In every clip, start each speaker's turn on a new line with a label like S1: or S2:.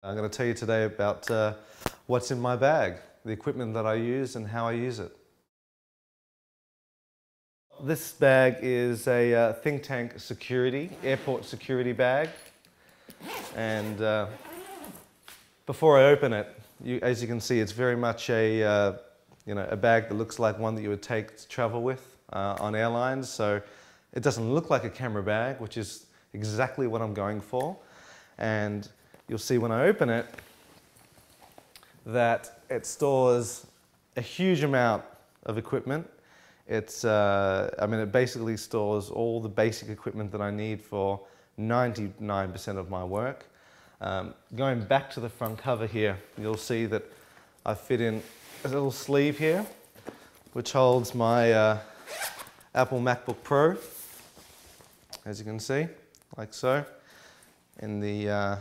S1: I'm going to tell you today about what's in my bag, the equipment that I use and how I use it. This bag is a think tank security, airport security bag. And before I open it, as you can see, it's very much a bag that looks like one that you would take to travel with on airlines. So it doesn't look like a camera bag, which is exactly what I'm going for. And you'll see when I open it that it stores a huge amount of equipment. It basically stores all the basic equipment that I need for 99% of my work. Going back to the front cover here, you'll see that I fit in a little sleeve here, which holds my Apple MacBook Pro, as you can see, like so, in the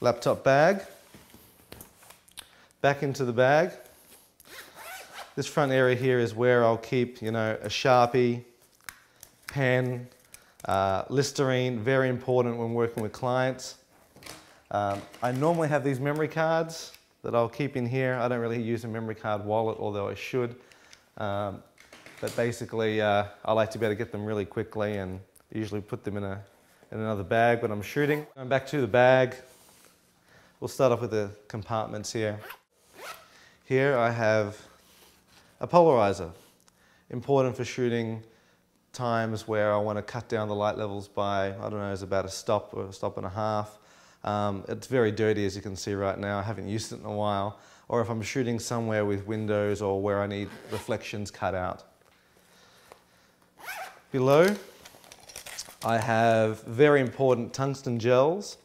S1: laptop bag. Back into the bag. This front area here is where I'll keep, a Sharpie, pen, Listerine, very important when working with clients. I normally have these memory cards that I'll keep in here. I don't really use a memory card wallet, although I should. But basically, I like to be able to get them really quickly and usually put them in another bag when I'm shooting. Going back to the bag, we'll start off with the compartments here. Here I have a polarizer, important for shooting times where I want to cut down the light levels by, I don't know, it's about a stop or a stop and a half. It's very dirty, as you can see right now. I haven't used it in a while. Or if I'm shooting somewhere with windows or where I need reflections cut out. Below, I have very important tungsten gels.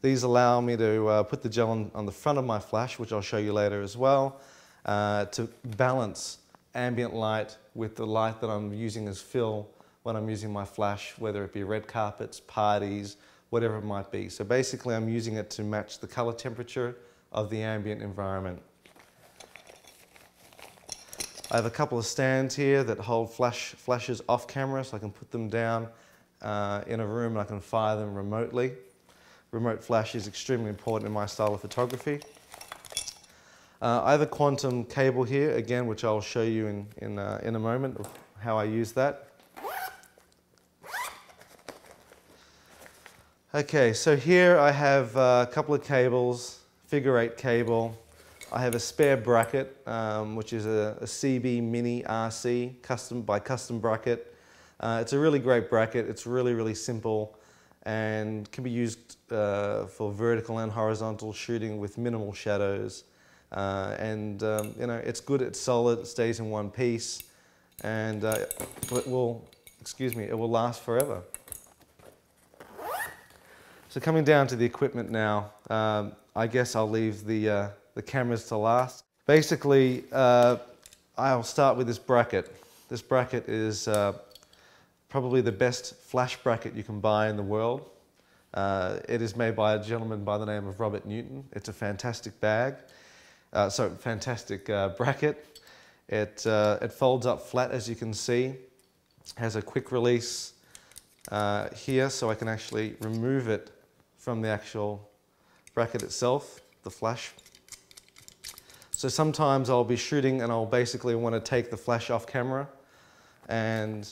S1: These allow me to put the gel on the front of my flash, which I'll show you later as well, to balance ambient light with the light that I'm using as fill when I'm using my flash, whether it be red carpets, parties, whatever it might be. So basically I'm using it to match the color temperature of the ambient environment. I have a couple of stands here that hold flashes off camera, so I can put them down in a room and I can fire them remotely. Remote flash is extremely important in my style of photography. I have a quantum cable here, again, which I'll show you in a moment of how I use that. Okay, so here I have a couple of cables, figure 8 cable. I have a spare bracket, which is a CB Mini RC, custom bracket. It's a really great bracket. It's really, really simple and can be used for vertical and horizontal shooting with minimal shadows. It's good, it's solid, it stays in one piece, and it will last forever. So coming down to the equipment now, I guess I'll leave the cameras to last. Basically, I'll start with this bracket. This bracket is probably the best flash bracket you can buy in the world. It is made by a gentleman by the name of Robert Newton. It's a fantastic bag. Fantastic bracket. It folds up flat, as you can see. Has a quick release here, so I can actually remove it from the actual bracket itself, the flash. So sometimes I'll be shooting and I'll basically want to take the flash off camera, and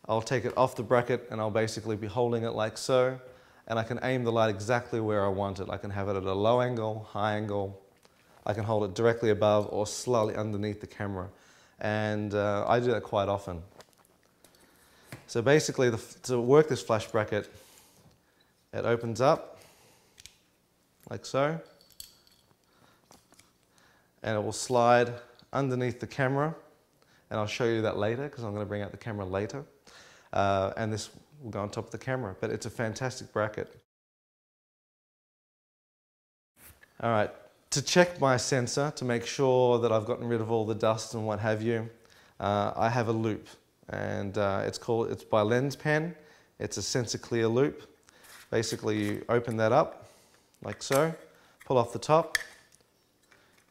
S1: I'll take it off the bracket and I'll basically be holding it like so, and I can aim the light exactly where I want it. I can have it at a low angle, high angle. I can hold it directly above or slightly underneath the camera, and I do that quite often. So basically, to work this flash bracket, it opens up like so, and it will slide underneath the camera, and I'll show you that later because I'm going to bring out the camera later, and this will go on top of the camera, but it's a fantastic bracket. All right. To check my sensor, to make sure that I've gotten rid of all the dust and what have you, I have a loop, and it's by Lens Pen. It's a sensor clear loop. Basically, you open that up like so, pull off the top.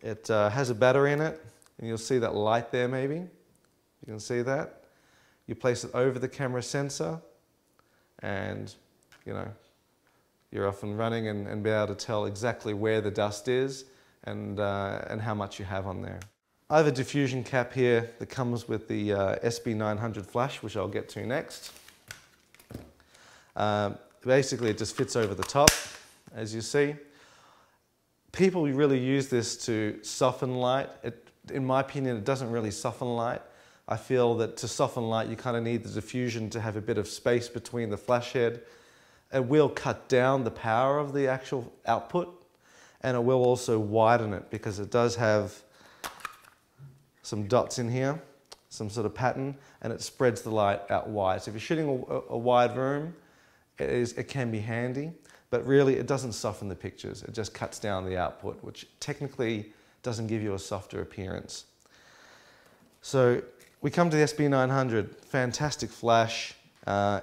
S1: It has a battery in it, and you'll see that light there maybe. You can see that. You place it over the camera sensor and, you're often running and be able to tell exactly where the dust is and how much you have on there. I have a diffusion cap here that comes with the SB900 flash, which I'll get to next. Basically, it just fits over the top, as you see. People really use this to soften light. In my opinion, it doesn't really soften light. I feel that to soften light, you kind of need the diffusion to have a bit of space between the flash head. It will cut down the power of the actual output, and it will also widen it because it does have some dots in here, some sort of pattern, and it spreads the light out wide. So if you're shooting a wide room, it can be handy, but really it doesn't soften the pictures. It just cuts down the output, which technically doesn't give you a softer appearance. So we come to the SB900, fantastic flash.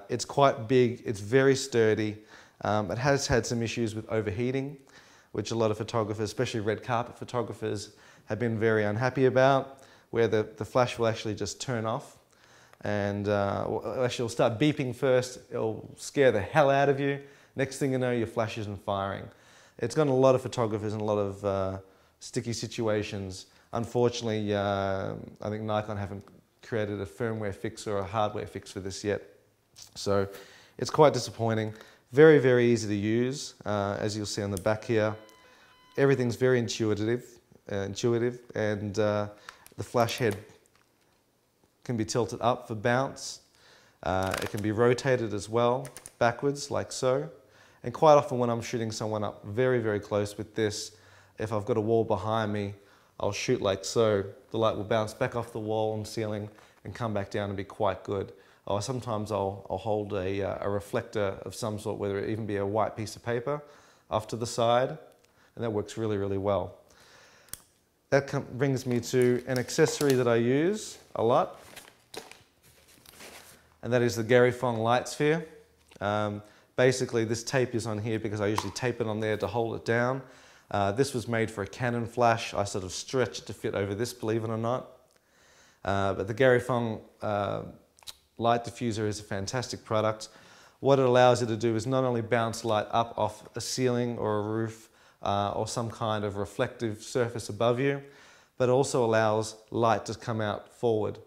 S1: It's quite big, it's very sturdy. It has had some issues with overheating, which a lot of photographers, especially red carpet photographers, have been very unhappy about, where the flash will actually just turn off. And actually it'll start beeping first, it'll scare the hell out of you. Next thing you know, your flash isn't firing. It's gotten a lot of photographers in a lot of sticky situations. Unfortunately, I think Nikon haven't created a firmware fix or a hardware fix for this yet. So it's quite disappointing. Very, very easy to use, as you'll see on the back here. Everything's very intuitive, and the flash head can be tilted up for bounce. It can be rotated as well, backwards, like so. And quite often when I'm shooting someone up very, very close with this, if I've got a wall behind me, I'll shoot like so. The light will bounce back off the wall and ceiling and come back down and be quite good. Or sometimes I'll hold a reflector of some sort, whether it even be a white piece of paper, off to the side, and that works really, really well. That brings me to an accessory that I use a lot, and that is the Fong Lightsphere. Basically, this tape is on here because I usually tape it on there to hold it down. This was made for a Canon flash. I sort of stretched it to fit over this, believe it or not. But the Fong light diffuser is a fantastic product. What it allows you to do is not only bounce light up off a ceiling or a roof or some kind of reflective surface above you, but also allows light to come out forward